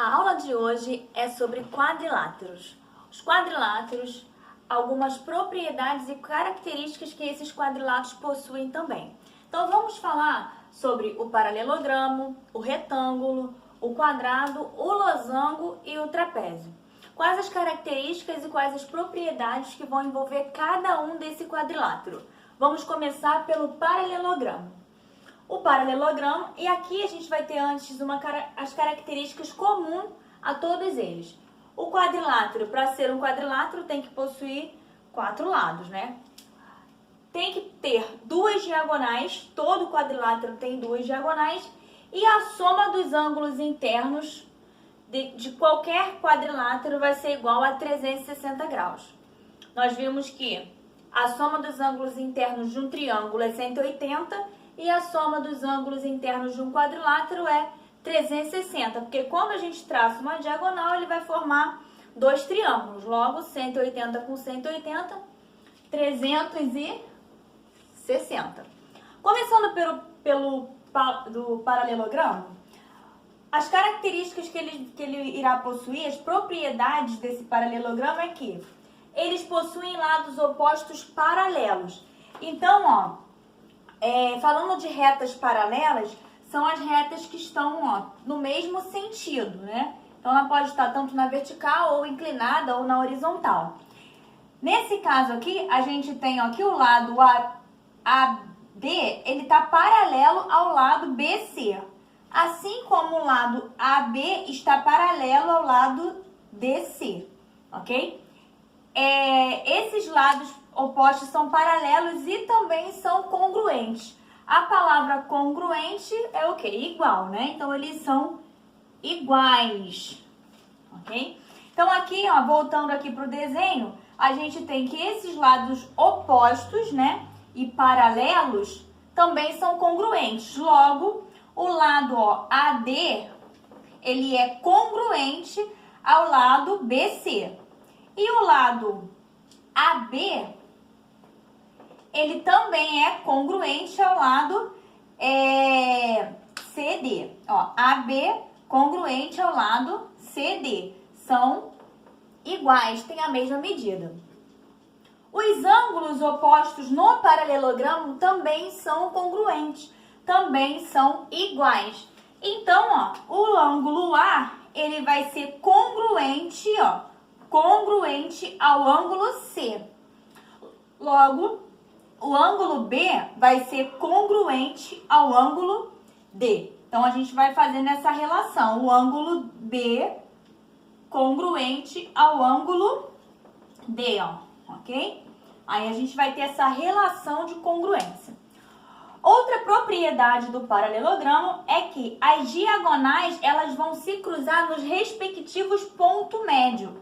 A aula de hoje é sobre quadriláteros. Os quadriláteros, algumas propriedades e características que esses quadriláteros possuem também. Então vamos falar sobre o paralelogramo, o retângulo, o quadrado, o losango e o trapézio. Quais as características e quais as propriedades que vão envolver cada um desse quadrilátero? Vamos começar pelo paralelogramo. O paralelogramo, e aqui a gente vai ter antes as características comuns a todos eles. O quadrilátero, para ser um quadrilátero, tem que possuir 4 lados, né? Tem que ter 2 diagonais, todo quadrilátero tem 2 diagonais, e a soma dos ângulos internos de qualquer quadrilátero vai ser igual a 360 graus. Nós vimos que a soma dos ângulos internos de um triângulo é 180 e a soma dos ângulos internos de um quadrilátero é 360, porque quando a gente traça uma diagonal, ele vai formar 2 triângulos. Logo, 180 com 180, 360. Começando pelo paralelogramo, as características que ele irá possuir, as propriedades desse paralelogramo é que eles possuem lados opostos paralelos. Então, falando de retas paralelas, são as retas que estão no mesmo sentido, né? Então, ela pode estar tanto na vertical, ou inclinada, ou na horizontal. Nesse caso aqui, a gente tem aqui o lado AB, ele está paralelo ao lado BC. Assim como o lado AB está paralelo ao lado DC, ok? Esses lados opostos são paralelos e também são congruentes. A palavra congruente é o quê? Igual, né? Então, eles são iguais, ok? Então, aqui, voltando aqui para o desenho, a gente tem que esses lados opostos, né, e paralelos também são congruentes. Logo, o lado AD, ele é congruente ao lado BC. E o lado AB, ele também é congruente ao lado CD. AB congruente ao lado CD. São iguais, têm a mesma medida. Os ângulos opostos no paralelogramo também são congruentes, também são iguais. Então, o ângulo A, ele vai ser congruente, congruente ao ângulo C. Logo, o ângulo B vai ser congruente ao ângulo D. Então, a gente vai fazendo essa relação. O ângulo B congruente ao ângulo D, ok? Aí, a gente vai ter essa relação de congruência. Outra propriedade do paralelogramo é que as diagonais, elas vão se cruzar nos respectivos pontos médios.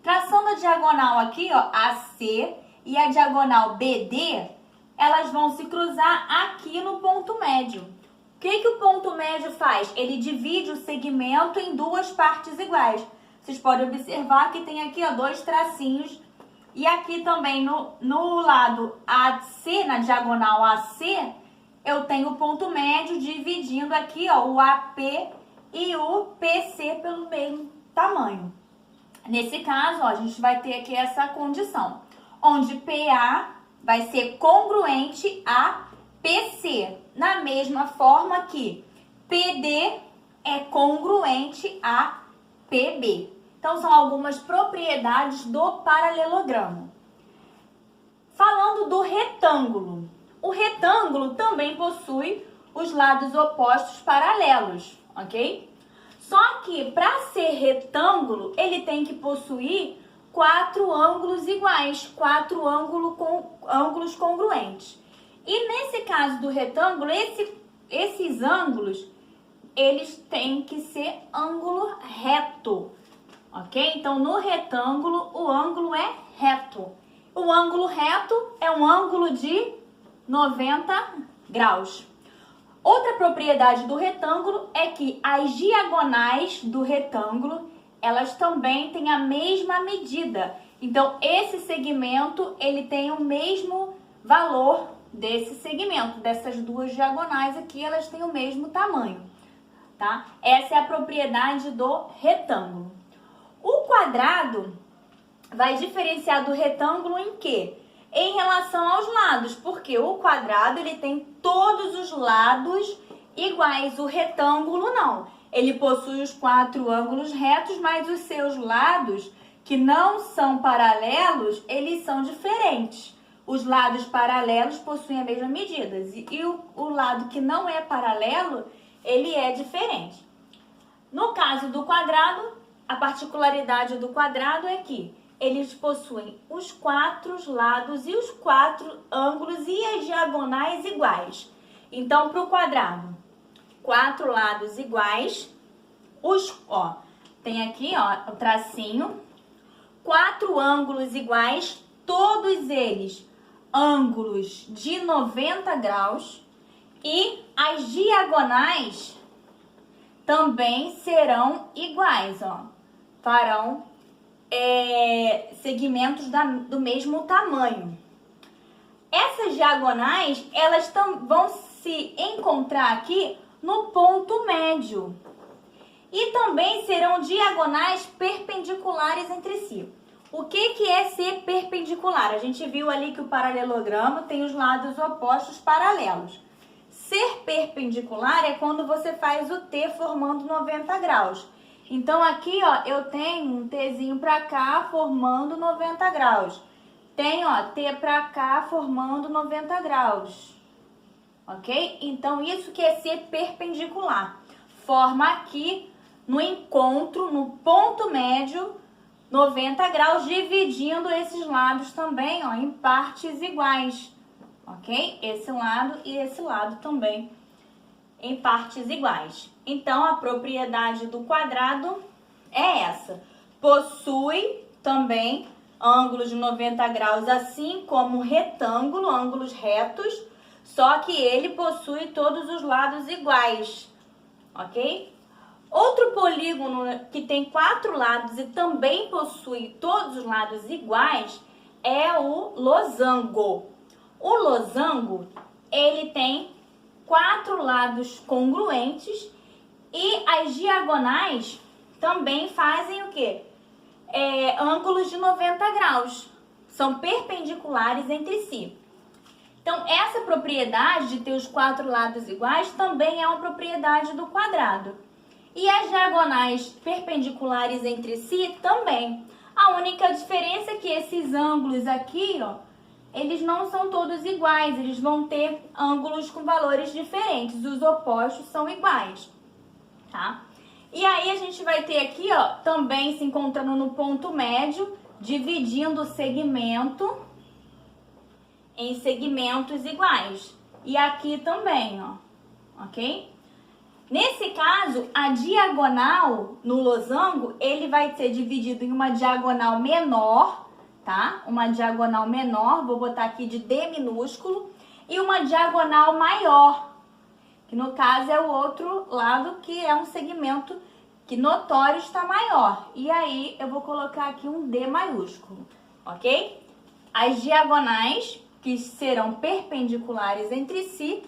Traçando a diagonal aqui, AC, e a diagonal BD, elas vão se cruzar aqui no ponto médio. O que o ponto médio faz? Ele divide o segmento em 2 partes iguais. Vocês podem observar que tem aqui 2 tracinhos. E aqui também no lado AC, na diagonal AC, eu tenho o ponto médio dividindo aqui o AP e o PC pelo mesmo tamanho. Nesse caso, a gente vai ter aqui essa condição, onde PA vai ser congruente a PC, na mesma forma que PD é congruente a PB. Então, são algumas propriedades do paralelogramo. Falando do retângulo, o retângulo também possui os lados opostos paralelos, ok? Só que, para ser retângulo, ele tem que possuir 4 ângulos iguais, 4 ângulos congruentes. E nesse caso do retângulo, esses ângulos, eles têm que ser ângulo reto, ok? Então, no retângulo, o ângulo é reto. O ângulo reto é um ângulo de 90 graus. Outra propriedade do retângulo é que as diagonais do retângulo, elas também têm a mesma medida. Então, esse segmento, ele tem o mesmo valor desse segmento. Dessas 2 diagonais aqui, elas têm o mesmo tamanho. tá? Essa é a propriedade do retângulo. O quadrado vai diferenciar do retângulo em quê? Em relação aos lados, porque o quadrado ele tem todos os lados iguais, o retângulo não. Ele possui os 4 ângulos retos, mas os seus lados, que não são paralelos, eles são diferentes. Os lados paralelos possuem a mesma medida e o lado que não é paralelo, ele é diferente. No caso do quadrado, a particularidade do quadrado é que eles possuem os 4 lados e os 4 ângulos e as diagonais iguais. Então, para o quadrado, 4 lados iguais, tem aqui o tracinho, 4 ângulos iguais, todos eles ângulos de 90 graus e as diagonais também serão iguais, farão segmentos do mesmo tamanho. Essas diagonais, elas vão se encontrar aqui no ponto médio. E também serão diagonais perpendiculares entre si. O que é ser perpendicular? A gente viu ali que o paralelogramo tem os lados opostos paralelos. Ser perpendicular é quando você faz o T formando 90 graus. Então, aqui, eu tenho um Tzinho para cá formando 90 graus. Tenho, T para cá formando 90 graus. Ok? Então, isso que é ser perpendicular. Forma aqui, no encontro, no ponto médio, 90 graus, dividindo esses lados também, em partes iguais. Ok? Esse lado e esse lado também em partes iguais. Então, a propriedade do quadrado é essa. Possui também ângulos de 90 graus, assim como retângulo, ângulos retos, só que ele possui todos os lados iguais, ok? Outro polígono que tem 4 lados e também possui todos os lados iguais é o losango. O losango, ele tem 4 lados congruentes e as diagonais também fazem o quê? Ângulos de 90 graus. São perpendiculares entre si. Então, essa propriedade de ter os 4 lados iguais também é uma propriedade do quadrado. E as diagonais perpendiculares entre si também. A única diferença é que esses ângulos aqui, eles não são todos iguais, eles vão ter ângulos com valores diferentes, os opostos são iguais, tá? E aí a gente vai ter aqui, também se encontrando no ponto médio, dividindo o segmento em segmentos iguais. E aqui também, ok? Nesse caso, a diagonal no losango, ele vai ser dividido em uma diagonal menor, tá? Uma diagonal menor, vou botar aqui de D minúsculo, e uma diagonal maior, que no caso é o outro lado, que é um segmento que notório está maior. E aí eu vou colocar aqui um D maiúsculo, ok? As diagonais, que serão perpendiculares entre si,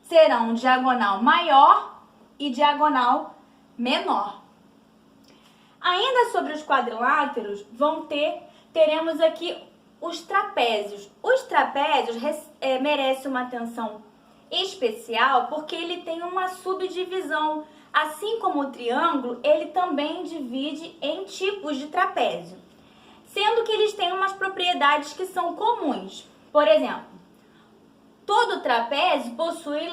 serão diagonal maior e diagonal menor. Ainda sobre os quadriláteros, teremos aqui os trapézios. Os trapézios merecem uma atenção especial porque ele tem uma subdivisão. Assim como o triângulo, ele também divide em tipos de trapézio, sendo que eles têm umas propriedades que são comuns. Por exemplo, todo trapézio possui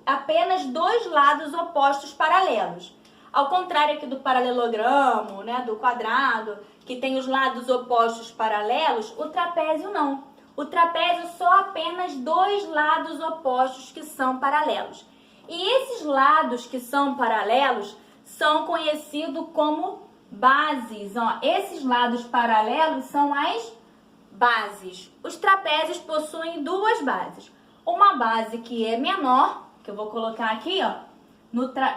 apenas 2 lados opostos paralelos. Ao contrário aqui do paralelogramo, do quadrado, que tem os lados opostos paralelos, o trapézio não. O trapézio só apenas 2 lados opostos que são paralelos. E esses lados que são paralelos são conhecidos como bases. Esses lados paralelos são as bases. Os trapézios possuem 2 bases. Uma base que é menor, que eu vou colocar aqui,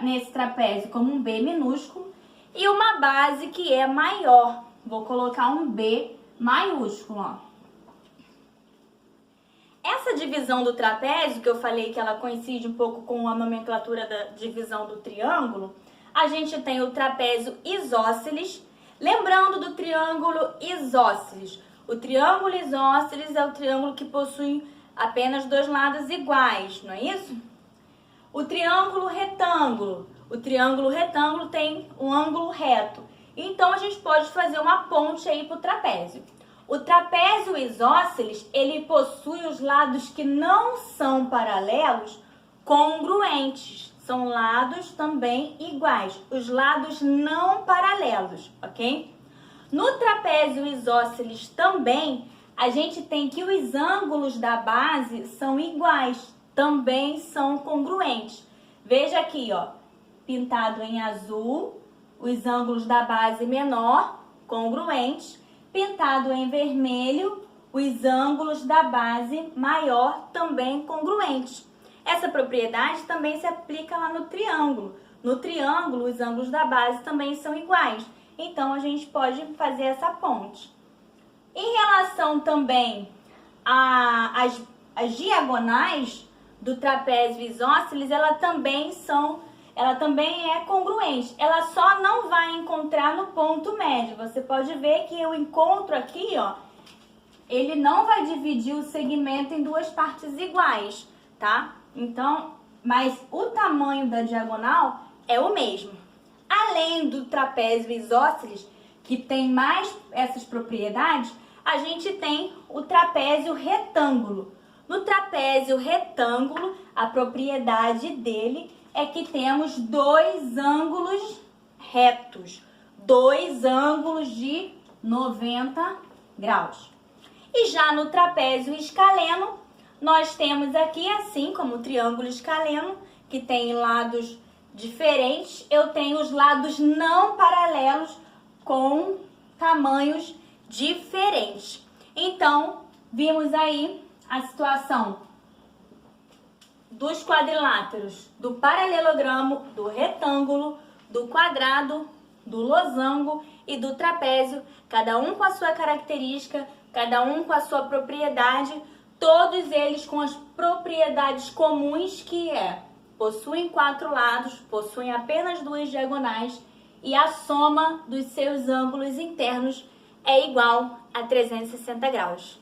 nesse trapézio como um B minúsculo, e uma base que é maior, vou colocar um B maiúsculo. Essa Nessa divisão do trapézio, que eu falei que ela coincide um pouco com a nomenclatura da divisão do triângulo, a gente tem o trapézio isósceles. Lembrando do triângulo isósceles. O triângulo isósceles é o triângulo que possui apenas dois lados iguais, não é isso? O triângulo retângulo. O triângulo retângulo tem um ângulo reto. Então, a gente pode fazer uma ponte aí para o trapézio. O trapézio isósceles, ele possui os lados que não são paralelos congruentes. São lados também iguais. Os lados não paralelos, ok? No trapézio isósceles também, a gente tem que os ângulos da base são iguais. Também são congruentes. Veja aqui, ó, pintado em azul, os ângulos da base menor, congruentes. Pintado em vermelho, os ângulos da base maior, também congruentes. Essa propriedade também se aplica lá no triângulo. No triângulo, os ângulos da base também são iguais. Então, a gente pode fazer essa ponte. Em relação também às diagonais do trapézio isósceles, ela também é congruente. Ela só não vai encontrar no ponto médio. Você pode ver que o encontro aqui, ó, ele não vai dividir o segmento em duas partes iguais, tá? Então, mas o tamanho da diagonal é o mesmo. Além do trapézio isósceles, que tem mais essas propriedades, a gente tem o trapézio retângulo. No trapézio retângulo, a propriedade dele é que temos dois ângulos retos, dois ângulos de 90 graus. E já no trapézio escaleno, nós temos aqui, assim como o triângulo escaleno, que tem lados diferentes, eu tenho os lados não paralelos com tamanhos diferentes. Então, vimos aí a situação dos quadriláteros, do paralelogramo, do retângulo, do quadrado, do losango e do trapézio, cada um com a sua característica, cada um com a sua propriedade, todos eles com as propriedades comuns, que possuem 4 lados, possuem apenas 2 diagonais e a soma dos seus ângulos internos é igual a 360 graus.